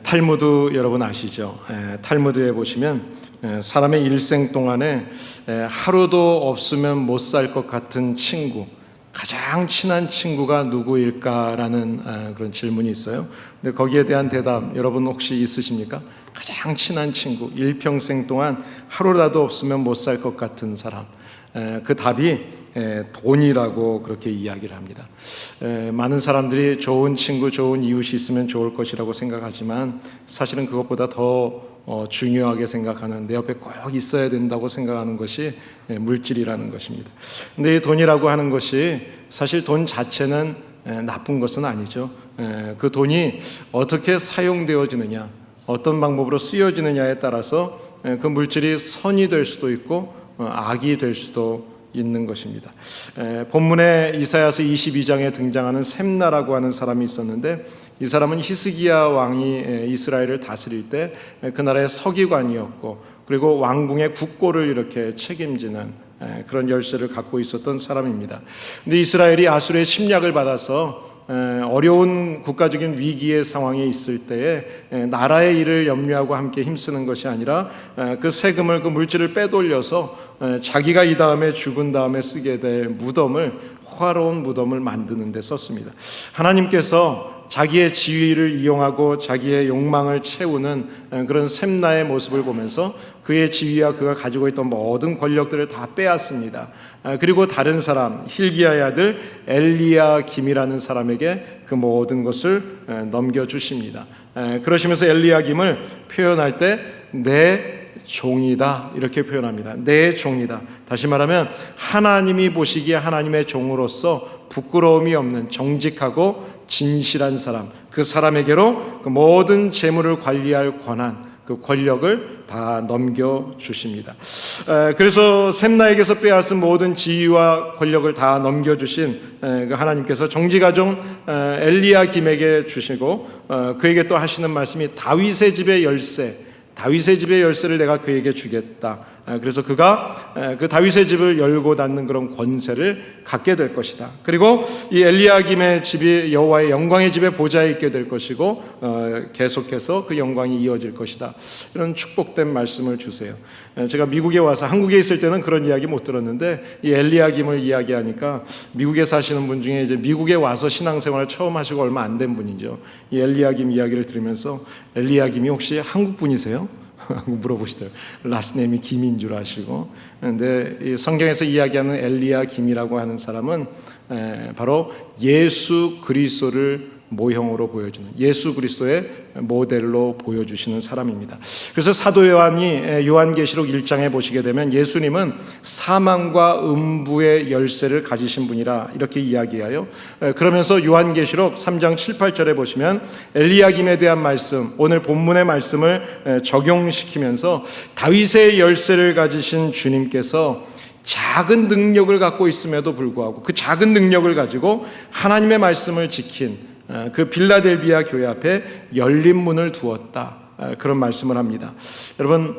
탈무드 여러분 아시죠? 탈무드에 보시면 사람의 일생 동안에 하루도 없으면 못 살 것 같은 친구, 가장 친한 친구가 누구일까라는 그런 질문이 있어요. 근데 거기에 대한 대답 여러분 혹시 있으십니까? 가장 친한 친구, 일평생 동안 하루라도 없으면 못 살 것 같은 사람. 그 답이 돈이라고 그렇게 이야기를 합니다. 많은 사람들이 좋은 친구, 좋은 이웃이 있으면 좋을 것이라고 생각하지만 사실은 그것보다 더 중요하게 생각하는, 내 옆에 꼭 있어야 된다고 생각하는 것이 물질이라는 것입니다. 근데 이 돈이라고 하는 것이 사실 돈 자체는 나쁜 것은 아니죠. 그 돈이 어떻게 사용되어지느냐, 어떤 방법으로 쓰여지느냐에 따라서 그 물질이 선이 될 수도 있고 악이 될 수도 있는 것입니다. 본문에 이사야서 22장에 등장하는 셈나라고 하는 사람이 있었는데, 이 사람은 히스기야 왕이 이스라엘을 다스릴 때 그 나라의 서기관이었고, 그리고 왕궁의 국고를 이렇게 책임지는 그런 열쇠를 갖고 있었던 사람입니다. 근데 이스라엘이 아수르의 침략을 받아서 어려운 국가적인 위기의 상황에 있을 때에 나라의 일을 염려하고 함께 힘쓰는 것이 아니라 그 세금을, 그 물질을 빼돌려서 자기가 이 다음에 죽은 다음에 쓰게 될 무덤을, 호화로운 무덤을 만드는 데 썼습니다. 하나님께서 자기의 지위를 이용하고 자기의 욕망을 채우는 그런 셈나의 모습을 보면서 그의 지위와 그가 가지고 있던 모든 권력들을 다 빼앗습니다. 그리고 다른 사람, 힐기야의 아들 엘리야김이라는 사람에게 그 모든 것을 넘겨주십니다. 그러시면서 엘리야김을 표현할 때 내 종이다 이렇게 표현합니다. 내 종이다. 다시 말하면 하나님이 보시기에 하나님의 종으로서 부끄러움이 없는 정직하고 진실한 사람, 그 사람에게로 그 모든 재물을 관리할 권한, 그 권력을 다 넘겨주십니다. 그래서 셈나에게서 빼앗은 모든 지위와 권력을 다 넘겨주신 그 하나님께서 정직아종 엘리야김에게 주시고 그에게 또 하시는 말씀이 다윗의 집의 열쇠, 다윗의 집의 열쇠를 내가 그에게 주겠다. 그래서 그가 그 다윗의 집을 열고 닫는 그런 권세를 갖게 될 것이다. 그리고 이 엘리야김의 집이 여호와의 영광의 집에 보좌에 있게 될 것이고 계속해서 그 영광이 이어질 것이다. 이런 축복된 말씀을 주세요. 제가 미국에 와서, 한국에 있을 때는 그런 이야기 못 들었는데 이 엘리야김을 이야기하니까 미국에 사시는 분 중에 이제 미국에 와서 신앙생활을 처음 하시고 얼마 안 된 분이죠. 이 엘리야김 이야기를 들으면서 엘리야김이 혹시 한국 분이세요? 물어보시더라고요. 라스네임이 김인 줄 아시고. 그런데 이 성경에서 이야기하는 엘리야김이라고 하는 사람은 바로 예수 그리스도를 모형으로 보여주는, 예수 그리스도의 모델로 보여주시는 사람입니다. 그래서 사도 요한이 요한계시록 1장에 보시게 되면 예수님은 사망과 음부의 열쇠를 가지신 분이라 이렇게 이야기하여, 그러면서 요한계시록 3장 7, 8절에 보시면 엘리야김에 대한 말씀, 오늘 본문의 말씀을 적용시키면서 다윗의 열쇠를 가지신 주님께서 작은 능력을 갖고 있음에도 불구하고 그 작은 능력을 가지고 하나님의 말씀을 지킨 그 빌라델비아 교회 앞에 열린 문을 두었다, 그런 말씀을 합니다. 여러분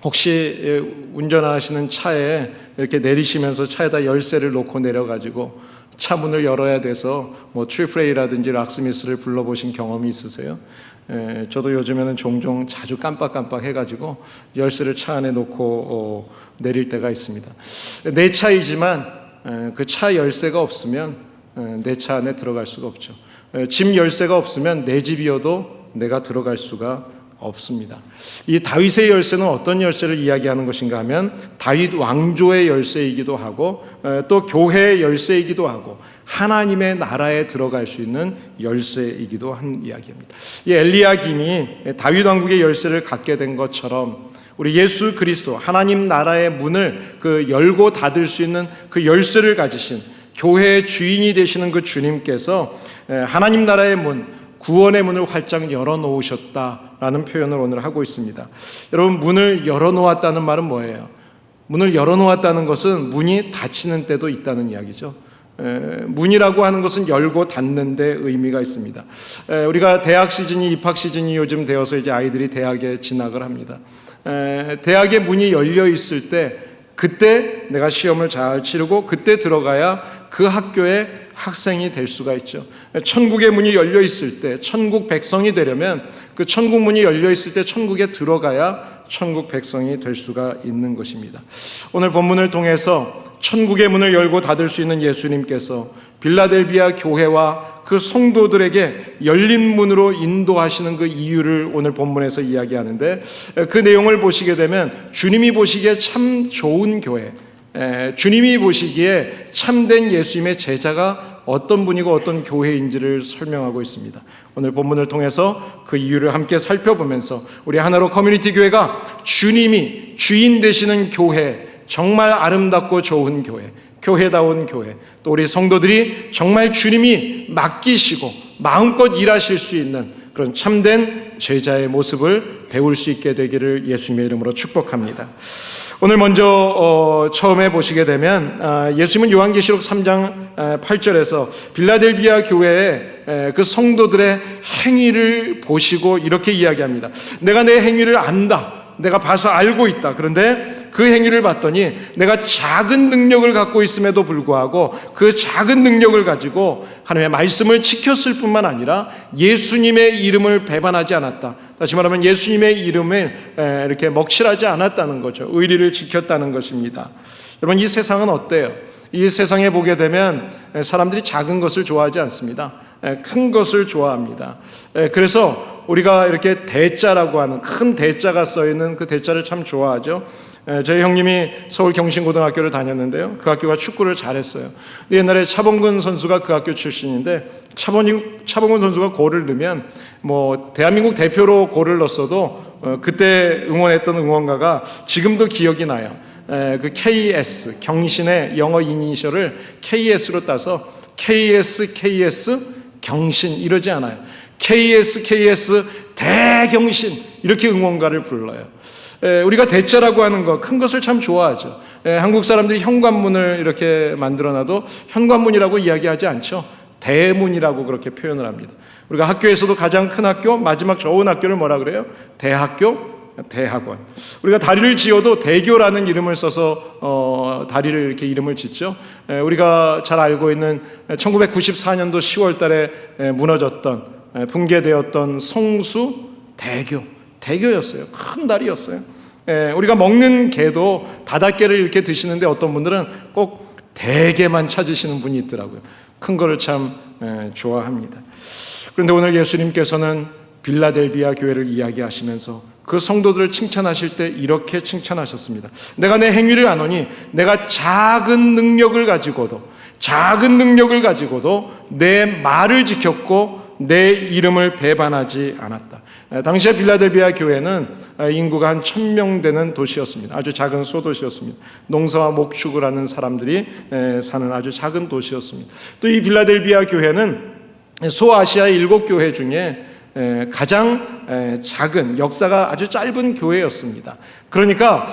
혹시 운전하시는 차에 이렇게 내리시면서 차에다 열쇠를 놓고 내려가지고 차 문을 열어야 돼서 뭐 트리플레이라든지 락스미스를 불러보신 경험이 있으세요? 저도 요즘에는 종종 자주 깜빡깜빡 해가지고 열쇠를 차 안에 놓고 내릴 때가 있습니다. 내 차이지만 그 차 열쇠가 없으면 내 차 안에 들어갈 수가 없죠. 집 열쇠가 없으면 내 집이어도 내가 들어갈 수가 없습니다. 이 다윗의 열쇠는 어떤 열쇠를 이야기하는 것인가 하면 다윗 왕조의 열쇠이기도 하고 또 교회의 열쇠이기도 하고 하나님의 나라에 들어갈 수 있는 열쇠이기도 한 이야기입니다. 이 엘리야김이 다윗 왕국의 열쇠를 갖게 된 것처럼 우리 예수 그리스도, 하나님 나라의 문을 그 열고 닫을 수 있는 그 열쇠를 가지신 교회의 주인이 되시는 그 주님께서 하나님 나라의 문, 구원의 문을 활짝 열어놓으셨다라는 표현을 오늘 하고 있습니다. 여러분, 문을 열어놓았다는 말은 뭐예요? 문을 열어놓았다는 것은 문이 닫히는 때도 있다는 이야기죠. 문이라고 하는 것은 열고 닫는 데 의미가 있습니다. 우리가 대학 시즌이, 입학 시즌이 요즘 되어서 이제 아이들이 대학에 진학을 합니다. 대학의 문이 열려 있을 때 그때 내가 시험을 잘 치르고 그때 들어가야 그 학교의 학생이 될 수가 있죠. 천국의 문이 열려 있을 때, 천국 백성이 되려면 그 천국 문이 열려 있을 때 천국에 들어가야 천국 백성이 될 수가 있는 것입니다. 오늘 본문을 통해서 천국의 문을 열고 닫을 수 있는 예수님께서 빌라델비아 교회와 그 성도들에게 열린 문으로 인도하시는 그 이유를 오늘 본문에서 이야기하는데, 그 내용을 보시게 되면 주님이 보시기에 참 좋은 교회, 주님이 보시기에 참된 예수님의 제자가 어떤 분이고 어떤 교회인지를 설명하고 있습니다. 오늘 본문을 통해서 그 이유를 함께 살펴보면서 우리 하나로 커뮤니티 교회가 주님이 주인 되시는 교회, 정말 아름답고 좋은 교회, 교회다운 교회, 또 우리 성도들이 정말 주님이 맡기시고 마음껏 일하실 수 있는 그런 참된 제자의 모습을 배울 수 있게 되기를 예수님의 이름으로 축복합니다. 오늘 먼저 처음에 보시게 되면 예수님은 요한계시록 3장 8절에서 빌라델비아 교회의 그 성도들의 행위를 보시고 이렇게 이야기합니다. 내가 내 행위를 안다. 내가 봐서 알고 있다. 그런데 그 행위를 봤더니 내가 작은 능력을 갖고 있음에도 불구하고 그 작은 능력을 가지고 하나님의 말씀을 지켰을 뿐만 아니라 예수님의 이름을 배반하지 않았다. 다시 말하면 예수님의 이름을 이렇게 먹칠하지 않았다는 거죠. 의리를 지켰다는 것입니다. 여러분, 이 세상은 어때요? 이 세상에 보게 되면 사람들이 작은 것을 좋아하지 않습니다. 큰 것을 좋아합니다. 그래서 우리가 이렇게 대자라고 하는 큰 대자가 써있는 그 대자를 참 좋아하죠. 저희 형님이 서울 경신고등학교를 다녔는데요, 그 학교가 축구를 잘했어요. 근데 옛날에 차범근 선수가 그 학교 출신인데 차범근 선수가 골을 넣으면 뭐 대한민국 대표로 골을 넣었어도 그때 응원했던 응원가가 지금도 기억이 나요. 그 KS, 경신의 영어 이니셜을 KS로 따서 KS 경신 이러지 않아요. KS 대경신 이렇게 응원가를 불러요. 우리가 대자라고 하는 거, 큰 것을 참 좋아하죠. 한국 사람들이 현관문을 이렇게 만들어놔도 현관문이라고 이야기하지 않죠. 대문이라고 그렇게 표현을 합니다. 우리가 학교에서도 가장 큰 학교, 마지막 좋은 학교를 뭐라 그래요? 대학교, 대학원. 우리가 다리를 지어도 대교라는 이름을 써서 다리를 이렇게 이름을 짓죠. 우리가 잘 알고 있는 1994년도 10월 달에 무너졌던, 붕괴되었던 성수 대교였어요. 큰 다리였어요. 우리가 먹는 게도 바닷게를 이렇게 드시는데 어떤 분들은 꼭 대게만 찾으시는 분이 있더라고요. 큰 거를 참 좋아합니다. 그런데 오늘 예수님께서는 빌라델비아 교회를 이야기하시면서 그 성도들을 칭찬하실 때 이렇게 칭찬하셨습니다. 내가 내 행위를 아노니 내가 작은 능력을 가지고도 내 말을 지켰고 내 이름을 배반하지 않았다. 당시에 빌라델비아 교회는 인구가 한 1000명 되는 도시였습니다. 아주 작은 소도시였습니다. 농사와 목축을 하는 사람들이 사는 아주 작은 도시였습니다. 또 이 빌라델비아 교회는 소아시아 7교회 중에 가장 작은, 역사가 아주 짧은 교회였습니다. 그러니까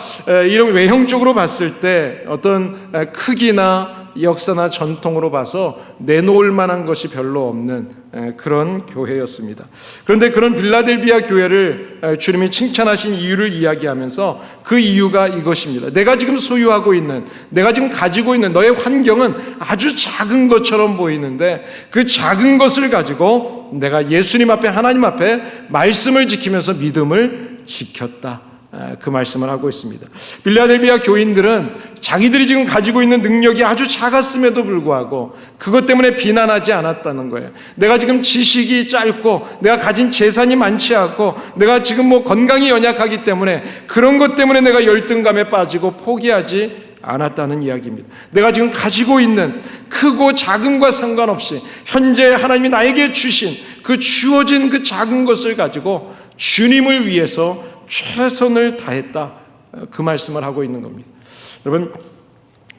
이런 외형적으로 봤을 때 어떤 크기나 역사나 전통으로 봐서 내놓을 만한 것이 별로 없는 그런 교회였습니다. 그런데 그런 빌라델비아 교회를 주님이 칭찬하신 이유를 이야기하면서 그 이유가 이것입니다. 내가 지금 소유하고 있는, 내가 지금 가지고 있는 너의 환경은 아주 작은 것처럼 보이는데 그 작은 것을 가지고 내가 예수님 앞에, 하나님 앞에 말씀을 지키면서 믿음을 지켰다. 그 말씀을 하고 있습니다. 빌라델비아 교인들은 자기들이 지금 가지고 있는 능력이 아주 작았음에도 불구하고 그것 때문에 비난하지 않았다는 거예요. 내가 지금 지식이 짧고 내가 가진 재산이 많지 않고 내가 지금 뭐 건강이 연약하기 때문에 그런 것 때문에 내가 열등감에 빠지고 포기하지 않았다는 이야기입니다. 내가 지금 가지고 있는 크고 작음과 상관없이 현재 하나님이 나에게 주신 그 주어진 그 작은 것을 가지고 주님을 위해서 최선을 다했다. 그 말씀을 하고 있는 겁니다. 여러분,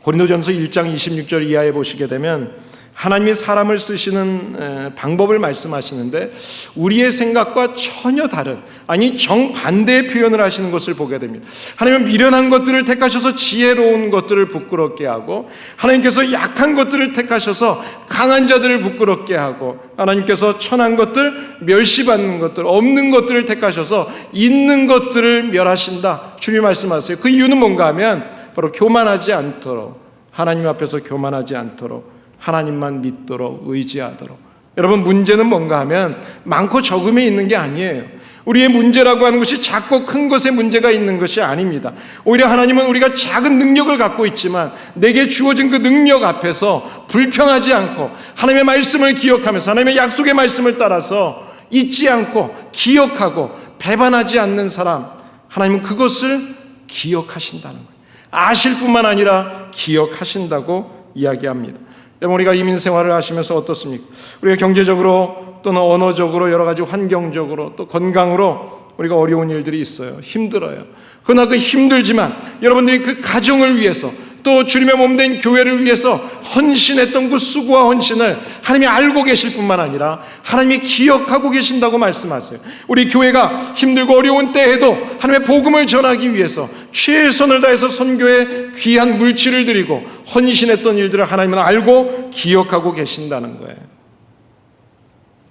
고린도전서 1장 26절 이하에 보시게 되면 하나님이 사람을 쓰시는 방법을 말씀하시는데 우리의 생각과 전혀 다른, 아니 정반대의 표현을 하시는 것을 보게 됩니다. 하나님은 미련한 것들을 택하셔서 지혜로운 것들을 부끄럽게 하고, 하나님께서 약한 것들을 택하셔서 강한 자들을 부끄럽게 하고, 하나님께서 천한 것들, 멸시받는 것들, 없는 것들을 택하셔서 있는 것들을 멸하신다. 주님 말씀하세요. 그 이유는 뭔가 하면 바로 교만하지 않도록, 하나님 앞에서 교만하지 않도록 하나님만 믿도록 의지하도록. 여러분, 문제는 뭔가 하면 많고 적음에 있는 게 아니에요. 우리의 문제라고 하는 것이 작고 큰 것에 문제가 있는 것이 아닙니다. 오히려 하나님은 우리가 작은 능력을 갖고 있지만 내게 주어진 그 능력 앞에서 불평하지 않고 하나님의 말씀을 기억하면서 하나님의 약속의 말씀을 따라서 잊지 않고 기억하고 배반하지 않는 사람, 하나님은 그것을 기억하신다는 거예요. 아실 뿐만 아니라 기억하신다고 이야기합니다. 여러분, 우리가 이민 생활을 하시면서 어떻습니까? 우리가 경제적으로 또는 언어적으로 여러 가지 환경적으로 또 건강으로 우리가 어려운 일들이 있어요. 힘들어요. 그러나 그 힘들지만 여러분들이 그 가정을 위해서 또 주님의 몸된 교회를 위해서 헌신했던 그 수고와 헌신을 하나님이 알고 계실 뿐만 아니라 하나님이 기억하고 계신다고 말씀하세요. 우리 교회가 힘들고 어려운 때에도 하나님의 복음을 전하기 위해서 최선을 다해서 선교에 귀한 물질을 드리고 헌신했던 일들을 하나님은 알고 기억하고 계신다는 거예요.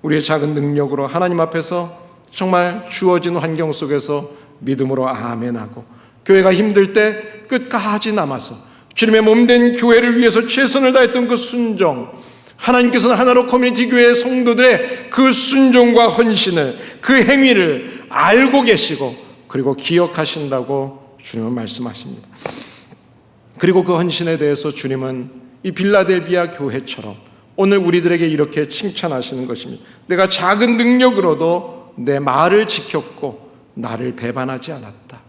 우리의 작은 능력으로 하나님 앞에서 정말 주어진 환경 속에서 믿음으로 아멘하고, 교회가 힘들 때 끝까지 남아서 주님의 몸된 교회를 위해서 최선을 다했던 그 순종, 하나님께서는 하나로 커뮤니티 교회의 성도들의 그 순종과 헌신을, 그 행위를 알고 계시고 그리고 기억하신다고 주님은 말씀하십니다. 그리고 그 헌신에 대해서 주님은 이 빌라델비아 교회처럼 오늘 우리들에게 이렇게 칭찬하시는 것입니다. 내가 작은 능력으로도 내 말을 지켰고 나를 배반하지 않았다.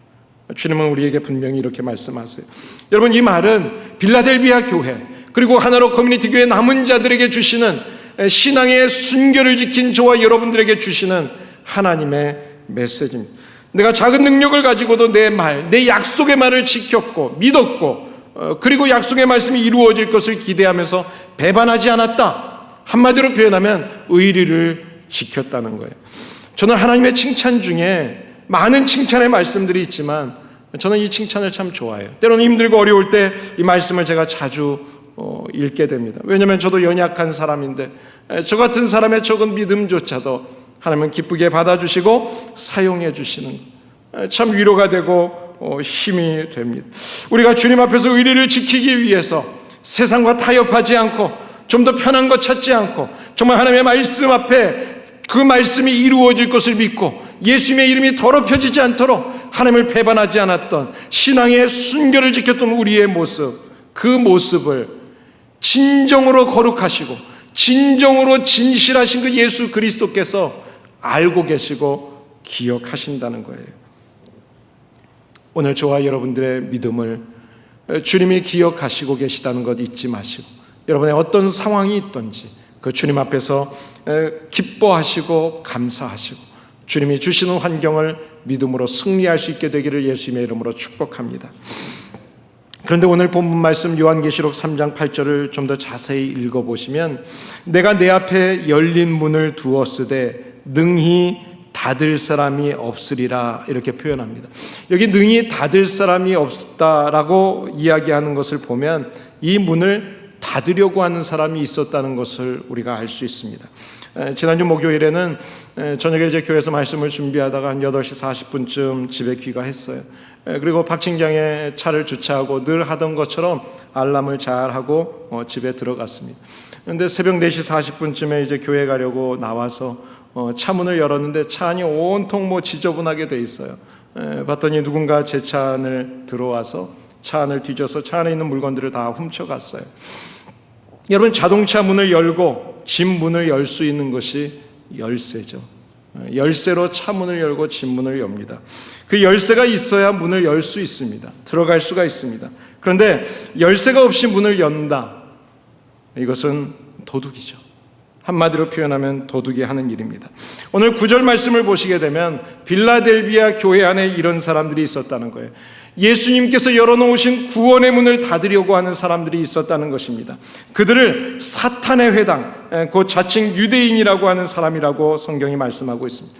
주님은 우리에게 분명히 이렇게 말씀하세요. 여러분, 이 말은 빌라델비아 교회 그리고 하나로 커뮤니티 교회 남은 자들에게 주시는, 신앙의 순결을 지킨 저와 여러분들에게 주시는 하나님의 메시지입니다. 내가 작은 능력을 가지고도 내 말, 내 약속의 말을 지켰고 믿었고 그리고 약속의 말씀이 이루어질 것을 기대하면서 배반하지 않았다. 한마디로 표현하면 의리를 지켰다는 거예요. 저는 하나님의 칭찬 중에 많은 칭찬의 말씀들이 있지만 저는 이 칭찬을 참 좋아해요. 때로는 힘들고 어려울 때 이 말씀을 제가 자주 읽게 됩니다. 왜냐하면 저도 연약한 사람인데 저 같은 사람의 적은 믿음조차도 하나님은 기쁘게 받아주시고 사용해 주시는, 참 위로가 되고 힘이 됩니다. 우리가 주님 앞에서 의리를 지키기 위해서 세상과 타협하지 않고 좀 더 편한 것 찾지 않고 정말 하나님의 말씀 앞에 그 말씀이 이루어질 것을 믿고 예수님의 이름이 더럽혀지지 않도록 하나님을 배반하지 않았던 신앙의 순결을 지켰던 우리의 모습, 그 모습을 진정으로 거룩하시고 진정으로 진실하신 그 예수 그리스도께서 알고 계시고 기억하신다는 거예요. 오늘 저와 여러분들의 믿음을 주님이 기억하시고 계시다는 것 잊지 마시고, 여러분의 어떤 상황이 있든지 그 주님 앞에서 기뻐하시고 감사하시고 주님이 주시는 환경을 믿음으로 승리할 수 있게 되기를 예수님의 이름으로 축복합니다. 그런데 오늘 본문 말씀 요한계시록 3장 8절을 좀 더 자세히 읽어보시면, 내가 내 앞에 열린 문을 두었으되 능히 닫을 사람이 없으리라, 이렇게 표현합니다. 여기 능히 닫을 사람이 없다라고 이야기하는 것을 보면 이 문을 닫으려고 하는 사람이 있었다는 것을 우리가 알 수 있습니다. 지난주 목요일에는 저녁에 이제 교회에서 말씀을 준비하다가 한 8시 40분쯤 집에 귀가했어요. 그리고 박진경의 차를 주차하고 늘 하던 것처럼 알람을 잘 하고 집에 들어갔습니다. 그런데 새벽 4시 40분쯤에 이제 교회 가려고 나와서 차 문을 열었는데 차 안이 온통 지저분하게 돼 있어요. 봤더니 누군가 제 차 안을 들어와서 차 안을 뒤져서 차 안에 있는 물건들을 다 훔쳐갔어요. 여러분, 자동차 문을 열고 집 문을 열 수 있는 것이 열쇠죠. 열쇠로 차 문을 열고 집 문을 엽니다. 그 열쇠가 있어야 문을 열 수 있습니다. 들어갈 수가 있습니다. 그런데 열쇠가 없이 문을 연다, 이것은 도둑이죠. 한마디로 표현하면 도둑이 하는 일입니다. 오늘 9절 말씀을 보시게 되면 빌라델비아 교회 안에 이런 사람들이 있었다는 거예요. 예수님께서 열어놓으신 구원의 문을 닫으려고 하는 사람들이 있었다는 것입니다. 그들을 사탄의 회당, 그 자칭 유대인이라고 하는 사람이라고 성경이 말씀하고 있습니다.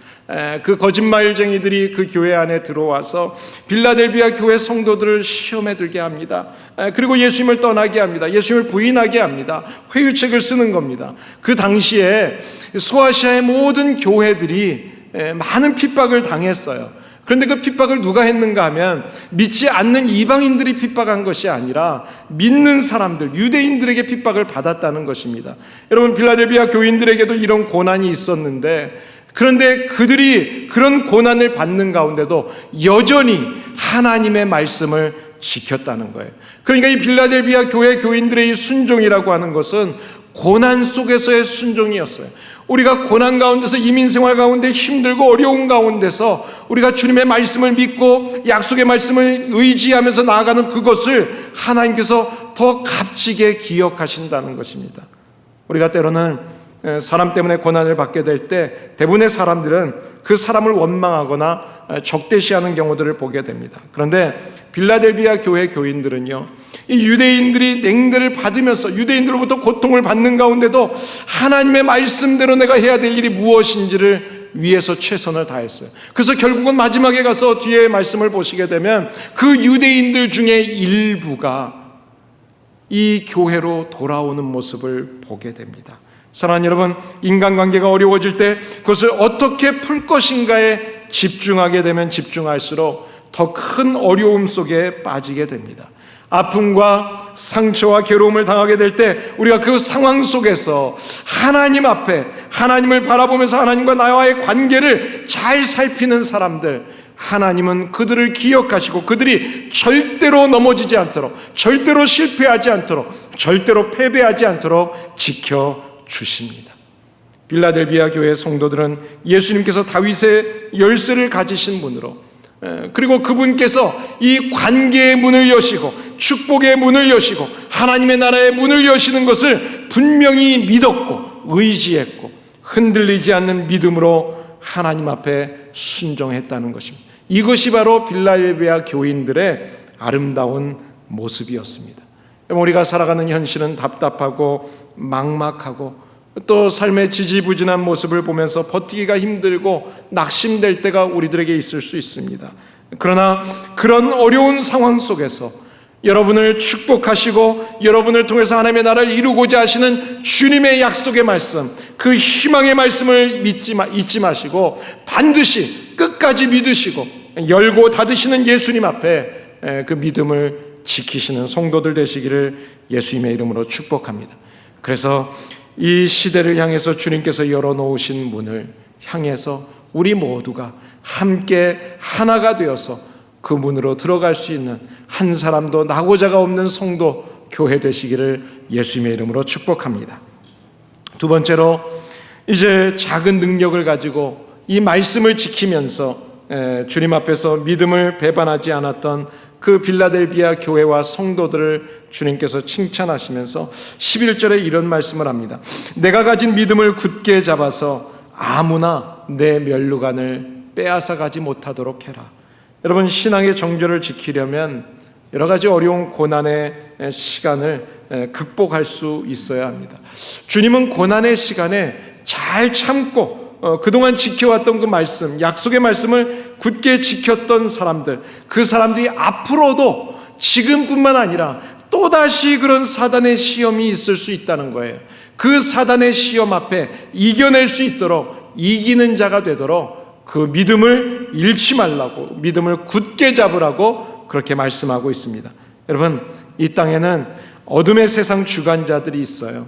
그 거짓말쟁이들이 그 교회 안에 들어와서 빌라델비아 교회 성도들을 시험에 들게 합니다. 그리고 예수님을 떠나게 합니다. 예수님을 부인하게 합니다. 회유책을 쓰는 겁니다. 그 당시에 소아시아의 모든 교회들이 많은 핍박을 당했어요. 그런데 그 핍박을 누가 했는가 하면 믿지 않는 이방인들이 핍박한 것이 아니라 믿는 사람들, 유대인들에게 핍박을 받았다는 것입니다. 여러분, 빌라델비아 교인들에게도 이런 고난이 있었는데, 그런데 그들이 그런 고난을 받는 가운데도 여전히 하나님의 말씀을 지켰다는 거예요. 그러니까 이 빌라델비아 교회 교인들의 이 순종이라고 하는 것은 고난 속에서의 순종이었어요. 우리가 고난 가운데서, 이민생활 가운데 힘들고 어려운 가운데서 우리가 주님의 말씀을 믿고 약속의 말씀을 의지하면서 나아가는 그것을 하나님께서 더 값지게 기억하신다는 것입니다. 우리가 때로는 사람 때문에 고난을 받게 될 때 대부분의 사람들은 그 사람을 원망하거나 적대시하는 경우들을 보게 됩니다. 그런데 빌라델비아 교회 교인들은요, 이 유대인들이 냉대를 받으면서 유대인들로부터 고통을 받는 가운데도 하나님의 말씀대로 내가 해야 될 일이 무엇인지를 위해서 최선을 다했어요. 그래서 결국은 마지막에 가서 뒤에 말씀을 보시게 되면 그 유대인들 중에 일부가 이 교회로 돌아오는 모습을 보게 됩니다. 사랑하는 여러분, 인간관계가 어려워질 때 그것을 어떻게 풀 것인가에 집중하게 되면 집중할수록 더 큰 어려움 속에 빠지게 됩니다. 아픔과 상처와 괴로움을 당하게 될 때 우리가 그 상황 속에서 하나님 앞에 하나님을 바라보면서 하나님과 나와의 관계를 잘 살피는 사람들, 하나님은 그들을 기억하시고 그들이 절대로 넘어지지 않도록, 절대로 실패하지 않도록, 절대로 패배하지 않도록 지켜주십니다. 빌라델비아 교회 성도들은 예수님께서 다윗의 열쇠를 가지신 분으로, 그리고 그분께서 이 관계의 문을 여시고 축복의 문을 여시고 하나님의 나라의 문을 여시는 것을 분명히 믿었고 의지했고 흔들리지 않는 믿음으로 하나님 앞에 순종했다는 것입니다. 이것이 바로 빌라델비아 교인들의 아름다운 모습이었습니다. 우리가 살아가는 현실은 답답하고 막막하고 또 삶의 지지부진한 모습을 보면서 버티기가 힘들고 낙심될 때가 우리들에게 있을 수 있습니다. 그러나 그런 어려운 상황 속에서 여러분을 축복하시고 여러분을 통해서 하나님의 나라를 이루고자 하시는 주님의 약속의 말씀, 그 희망의 말씀을 잊지 마시고 반드시 끝까지 믿으시고 열고 닫으시는 예수님 앞에 그 믿음을 지키시는 성도들 되시기를 예수님의 이름으로 축복합니다. 그래서 이 시대를 향해서 주님께서 열어놓으신 문을 향해서 우리 모두가 함께 하나가 되어서 그 문으로 들어갈 수 있는 한 사람도 낙오자가 없는 성도 교회 되시기를 예수님의 이름으로 축복합니다. 두 번째로, 이제 작은 능력을 가지고 이 말씀을 지키면서 주님 앞에서 믿음을 배반하지 않았던 그 빌라델비아 교회와 성도들을 주님께서 칭찬하시면서 11절에 이런 말씀을 합니다. 내가 가진 믿음을 굳게 잡아서 아무나 내 면류관을 빼앗아 가지 못하도록 해라. 여러분, 신앙의 정절을 지키려면 여러 가지 어려운 고난의 시간을 극복할 수 있어야 합니다. 주님은 고난의 시간에 잘 참고 그동안 지켜왔던 그 말씀, 약속의 말씀을 굳게 지켰던 사람들, 그 사람들이 앞으로도 지금뿐만 아니라 또다시 그런 사단의 시험이 있을 수 있다는 거예요. 그 사단의 시험 앞에 이겨낼 수 있도록, 이기는 자가 되도록 그 믿음을 잃지 말라고, 믿음을 굳게 잡으라고 그렇게 말씀하고 있습니다. 여러분, 이 땅에는 어둠의 세상 주관자들이 있어요.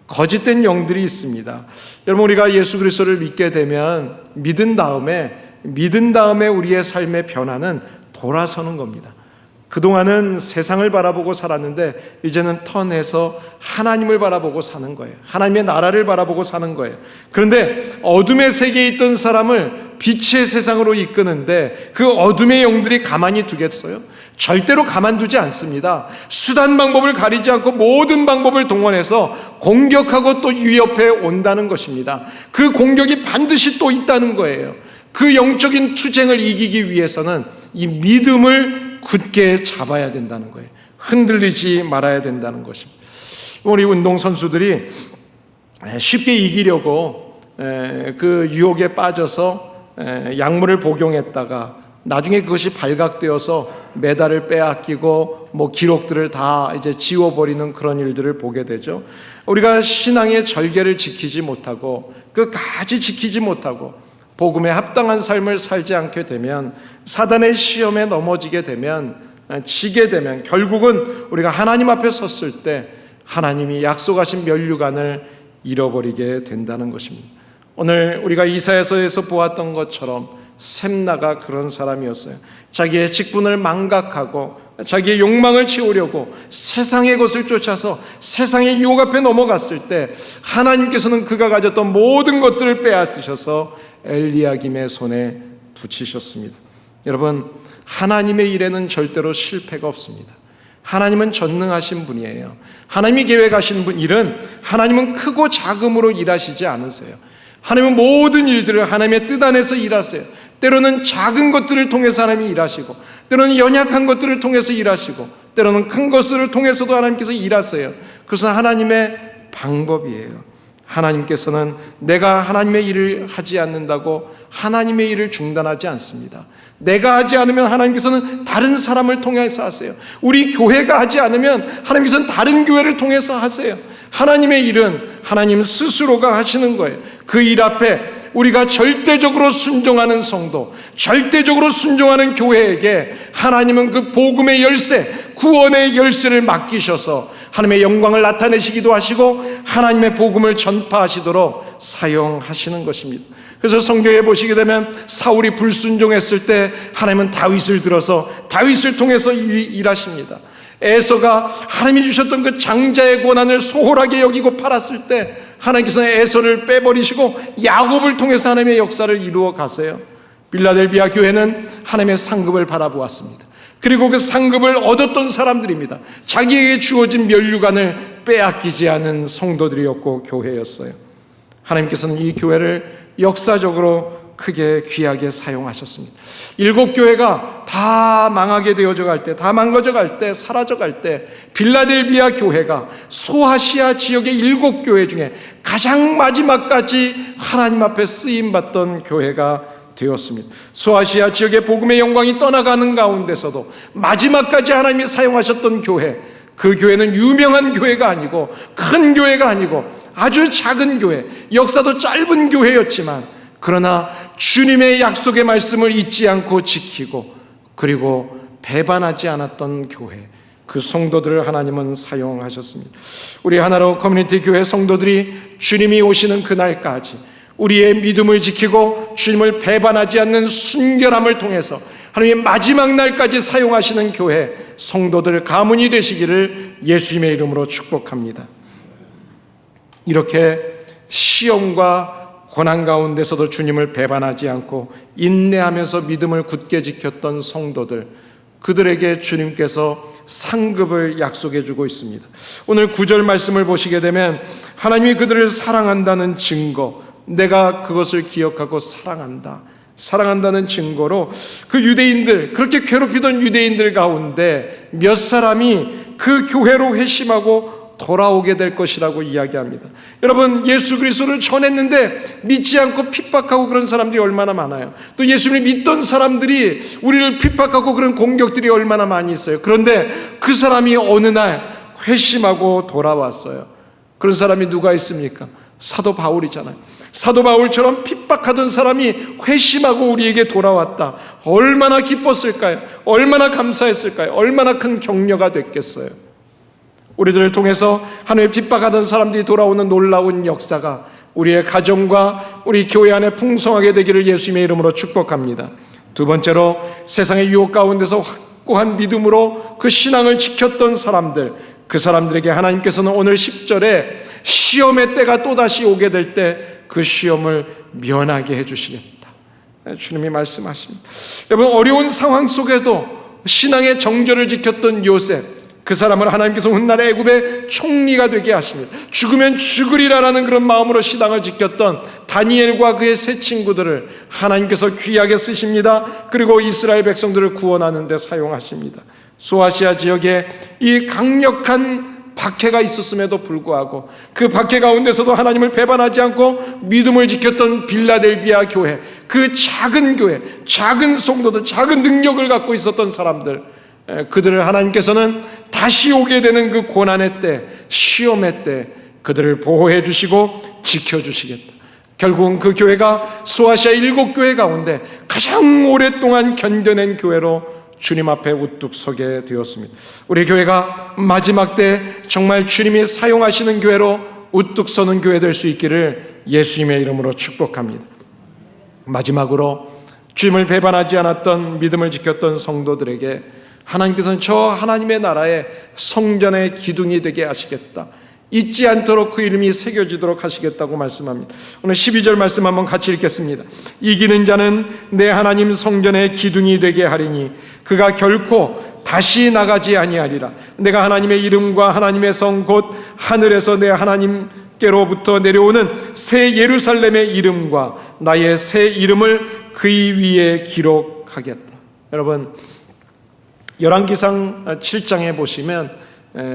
거짓된 영들이 있습니다. 여러분, 우리가 예수 그리스도를 믿게 되면 믿은 다음에 우리의 삶의 변화는 돌아서는 겁니다. 그동안은 세상을 바라보고 살았는데 이제는 턴해서 하나님을 바라보고 사는 거예요. 하나님의 나라를 바라보고 사는 거예요. 그런데 어둠의 세계에 있던 사람을 빛의 세상으로 이끄는데 그 어둠의 영들이 가만히 두겠어요? 절대로 가만두지 않습니다. 수단 방법을 가리지 않고 모든 방법을 동원해서 공격하고 또 위협해 온다는 것입니다. 그 공격이 반드시 또 있다는 거예요. 그 영적인 투쟁을 이기기 위해서는 이 믿음을 굳게 잡아야 된다는 거예요. 흔들리지 말아야 된다는 것입니다. 우리 운동선수들이 쉽게 이기려고 그 유혹에 빠져서 약물을 복용했다가 나중에 그것이 발각되어서 메달을 빼앗기고 기록들을 다 이제 지워버리는 그런 일들을 보게 되죠. 우리가 신앙의 절개를 지키지 못하고 끝까지 지키지 못하고 복음에 합당한 삶을 살지 않게 되면, 사단의 시험에 넘어지게 되면, 지게 되면 결국은 우리가 하나님 앞에 섰을 때 하나님이 약속하신 면류관을 잃어버리게 된다는 것입니다. 오늘 우리가 이사야서에서 보았던 것처럼 셈나가 그런 사람이었어요. 자기의 직분을 망각하고 자기의 욕망을 채우려고 세상의 것을 쫓아서 세상의 유혹 앞에 넘어갔을 때 하나님께서는 그가 가졌던 모든 것들을 빼앗으셔서 엘리야김의 손에 붙이셨습니다. 여러분, 하나님의 일에는 절대로 실패가 없습니다. 하나님은 전능하신 분이에요. 하나님이 계획하신 일은 하나님은 크고 작음으로 일하시지 않으세요. 하나님은 모든 일들을 하나님의 뜻 안에서 일하세요. 때로는 작은 것들을 통해서 하나님이 일하시고, 때로는 연약한 것들을 통해서 일하시고, 때로는 큰 것들을 통해서도 하나님께서 일하세요. 그것은 하나님의 방법이에요. 하나님께서는 내가 하나님의 일을 하지 않는다고 하나님의 일을 중단하지 않습니다. 내가 하지 않으면 하나님께서는 다른 사람을 통해서 하세요. 우리 교회가 하지 않으면 하나님께서는 다른 교회를 통해서 하세요. 하나님의 일은 하나님 스스로가 하시는 거예요. 그 일 앞에 우리가 절대적으로 순종하는 성도, 절대적으로 순종하는 교회에게 하나님은 그 복음의 열쇠, 구원의 열쇠를 맡기셔서 하나님의 영광을 나타내시기도 하시고 하나님의 복음을 전파하시도록 사용하시는 것입니다. 그래서 성경에 보시게 되면 사울이 불순종했을 때 하나님은 다윗을 들어서 다윗을 통해서 일하십니다. 에서가 하나님이 주셨던 그 장자의 고난을 소홀하게 여기고 팔았을 때 하나님께서는 에서를 빼버리시고 야곱을 통해서 하나님의 역사를 이루어 가세요. 빌라델비아 교회는 하나님의 상급을 바라보았습니다. 그리고 그 상급을 얻었던 사람들입니다. 자기에게 주어진 면류관을 빼앗기지 않은 성도들이었고 교회였어요. 하나님께서는 이 교회를 역사적으로 크게 귀하게 사용하셨습니다. 7교회가 다 망하게 되어져 갈 때, 다 망가져 갈 때, 사라져 갈 때 빌라델비아 교회가 소아시아 지역의 7교회 중에 가장 마지막까지 하나님 앞에 쓰임받던 교회가 되었습니다. 소아시아 지역의 복음의 영광이 떠나가는 가운데서도 마지막까지 하나님이 사용하셨던 교회, 그 교회는 유명한 교회가 아니고 큰 교회가 아니고 아주 작은 교회, 역사도 짧은 교회였지만 그러나 주님의 약속의 말씀을 잊지 않고 지키고 그리고 배반하지 않았던 교회, 그 성도들을 하나님은 사용하셨습니다. 우리 하나로 커뮤니티 교회 성도들이 주님이 오시는 그날까지 우리의 믿음을 지키고 주님을 배반하지 않는 순결함을 통해서 하나님의 마지막 날까지 사용하시는 교회 성도들 가문이 되시기를 예수님의 이름으로 축복합니다. 이렇게 시험과 고난 가운데서도 주님을 배반하지 않고 인내하면서 믿음을 굳게 지켰던 성도들, 그들에게 주님께서 상급을 약속해 주고 있습니다. 오늘 9절 말씀을 보시게 되면 하나님이 그들을 사랑한다는 증거, 내가 그것을 기억하고 사랑한다는 증거로 그 유대인들, 그렇게 괴롭히던 유대인들 가운데 몇 사람이 그 교회로 회심하고 돌아오게 될 것이라고 이야기합니다. 여러분, 예수 그리스도를 전했는데 믿지 않고 핍박하고 그런 사람들이 얼마나 많아요. 또 예수님을 믿던 사람들이 우리를 핍박하고 그런 공격들이 얼마나 많이 있어요. 그런데 그 사람이 어느 날 회심하고 돌아왔어요. 그런 사람이 누가 있습니까? 사도 바울이잖아요. 사도 바울처럼 핍박하던 사람이 회심하고 우리에게 돌아왔다. 얼마나 기뻤을까요? 얼마나 감사했을까요? 얼마나 큰 격려가 됐겠어요. 우리들을 통해서 하나님의 핍박하던 사람들이 돌아오는 놀라운 역사가 우리의 가정과 우리 교회 안에 풍성하게 되기를 예수님의 이름으로 축복합니다. 두 번째로, 세상의 유혹 가운데서 확고한 믿음으로 그 신앙을 지켰던 사람들, 그 사람들에게 하나님께서는 오늘 10절에 시험의 때가 또다시 오게 될 때 그 시험을 면하게 해주시겠다, 주님이 말씀하십니다. 여러분, 어려운 상황 속에도 신앙의 정절을 지켰던 요셉, 그 사람을 하나님께서 훗날에 애굽의 총리가 되게 하십니다. 죽으면 죽으리라라는 그런 마음으로 신앙을 지켰던 다니엘과 그의 세 친구들을 하나님께서 귀하게 쓰십니다. 그리고 이스라엘 백성들을 구원하는 데 사용하십니다. 소아시아 지역에 이 강력한 박해가 있었음에도 불구하고 그 박해 가운데서도 하나님을 배반하지 않고 믿음을 지켰던 빌라델비아 교회, 그 작은 교회, 작은 성도들, 작은 능력을 갖고 있었던 사람들, 그들을 하나님께서는 다시 오게 되는 그 고난의 때, 시험의 때 그들을 보호해 주시고 지켜주시겠다. 결국은 그 교회가 소아시아 7교회 가운데 가장 오랫동안 견뎌낸 교회로 주님 앞에 우뚝 서게 되었습니다. 우리 교회가 마지막 때 정말 주님이 사용하시는 교회로 우뚝 서는 교회 될 수 있기를 예수님의 이름으로 축복합니다. 마지막으로 주님을 배반하지 않았던 믿음을 지켰던 성도들에게 하나님께서는 저 하나님의 나라의 성전의 기둥이 되게 하시겠다, 잊지 않도록 그 이름이 새겨지도록 하시겠다고 말씀합니다. 오늘 12절 말씀 한번 같이 읽겠습니다. 이기는 자는 내 하나님 성전의 기둥이 되게 하리니 그가 결코 다시 나가지 아니하리라. 내가 하나님의 이름과 하나님의 성 곧 하늘에서 내 하나님께로부터 내려오는 새 예루살렘의 이름과 나의 새 이름을 그의 위에 기록하겠다. 여러분, 열왕기상 7장에 보시면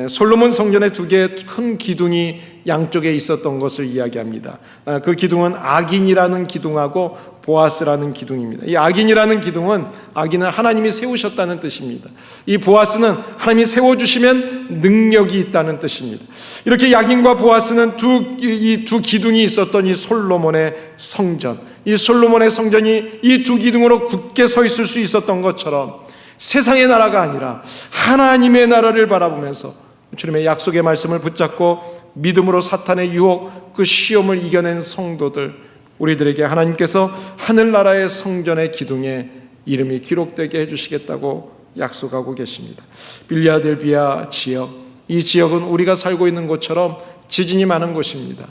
솔로몬 성전에 2개의 큰 기둥이 양쪽에 있었던 것을 이야기합니다. 그 기둥은 악인이라는 기둥하고 보아스라는 기둥입니다. 이 악인이라는 기둥은, 악인은 하나님이 세우셨다는 뜻입니다. 이 보아스는 하나님이 세워주시면 능력이 있다는 뜻입니다. 이렇게 악인과 보아스는 이 두 기둥이 있었던 이 솔로몬의 성전, 이 솔로몬의 성전이 이 두 기둥으로 굳게 서 있을 수 있었던 것처럼 세상의 나라가 아니라 하나님의 나라를 바라보면서 주님의 약속의 말씀을 붙잡고 믿음으로 사탄의 유혹, 그 시험을 이겨낸 성도들, 우리들에게 하나님께서 하늘나라의 성전의 기둥에 이름이 기록되게 해주시겠다고 약속하고 계십니다. 필라델피아 지역, 이 지역은 우리가 살고 있는 곳처럼 지진이 많은 곳입니다.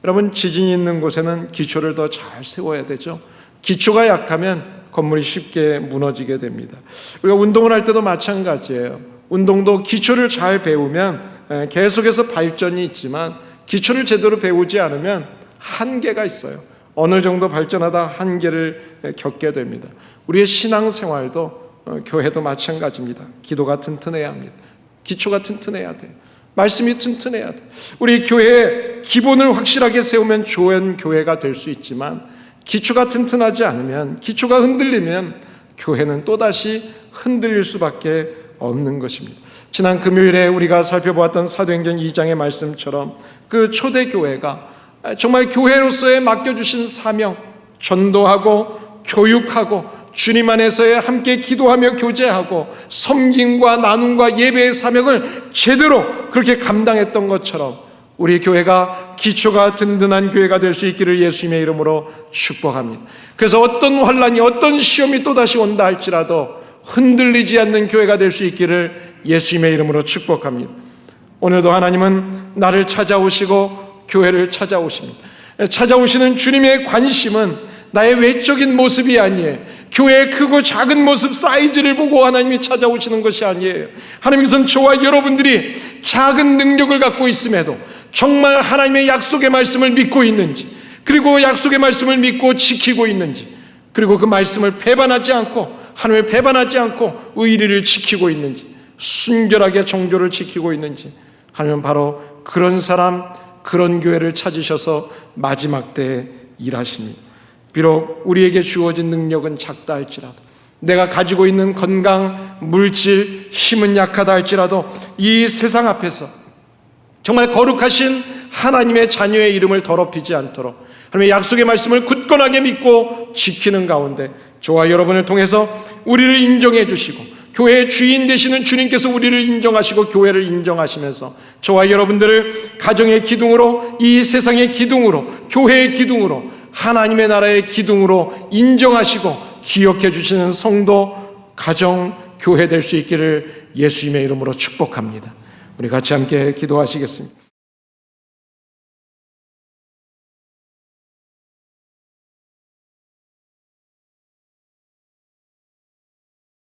여러분, 지진이 있는 곳에는 기초를 더 잘 세워야 되죠. 기초가 약하면 건물이 쉽게 무너지게 됩니다. 우리가 운동을 할 때도 마찬가지예요. 운동도 기초를 잘 배우면 계속해서 발전이 있지만 기초를 제대로 배우지 않으면 한계가 있어요. 어느 정도 발전하다 한계를 겪게 됩니다. 우리의 신앙생활도 교회도 마찬가지입니다. 기도가 튼튼해야 합니다. 기초가 튼튼해야 돼요. 말씀이 튼튼해야 돼요. 우리 교회의 기본을 확실하게 세우면 좋은 교회가 될 수 있지만 기초가 튼튼하지 않으면, 기초가 흔들리면 교회는 또다시 흔들릴 수밖에 없는 것입니다. 지난 금요일에 우리가 살펴보았던 사도행전 2장의 말씀처럼 그 초대교회가 정말 교회로서의 맡겨주신 사명, 전도하고 교육하고 주님 안에서의 함께 기도하며 교제하고 섬김과 나눔과 예배의 사명을 제대로 그렇게 감당했던 것처럼 우리 교회가 기초가 든든한 교회가 될 수 있기를 예수님의 이름으로 축복합니다. 그래서 어떤 환난이, 어떤 시험이 또다시 온다 할지라도 흔들리지 않는 교회가 될 수 있기를 예수님의 이름으로 축복합니다. 오늘도 하나님은 나를 찾아오시고 교회를 찾아오십니다. 찾아오시는 주님의 관심은 나의 외적인 모습이 아니에요. 교회의 크고 작은 모습 사이즈를 보고 하나님이 찾아오시는 것이 아니에요. 하나님께서는 저와 여러분들이 작은 능력을 갖고 있음에도 정말 하나님의 약속의 말씀을 믿고 있는지, 그리고 약속의 말씀을 믿고 지키고 있는지, 그리고 그 말씀을 배반하지 않고, 하나님을 배반하지 않고 의리를 지키고 있는지, 순결하게 정조를 지키고 있는지, 하나님은 바로 그런 사람, 그런 교회를 찾으셔서 마지막 때에 일하십니다. 비록 우리에게 주어진 능력은 작다 할지라도, 내가 가지고 있는 건강, 물질, 힘은 약하다 할지라도 이 세상 앞에서 정말 거룩하신 하나님의 자녀의 이름을 더럽히지 않도록 하나님의 약속의 말씀을 굳건하게 믿고 지키는 가운데 저와 여러분을 통해서 우리를 인정해 주시고 교회의 주인 되시는 주님께서 우리를 인정하시고 교회를 인정하시면서 저와 여러분들을 가정의 기둥으로, 이 세상의 기둥으로, 교회의 기둥으로, 하나님의 나라의 기둥으로 인정하시고 기억해 주시는 성도, 가정, 교회 될 수 있기를 예수님의 이름으로 축복합니다. 우리 같이 함께 기도하시겠습니다.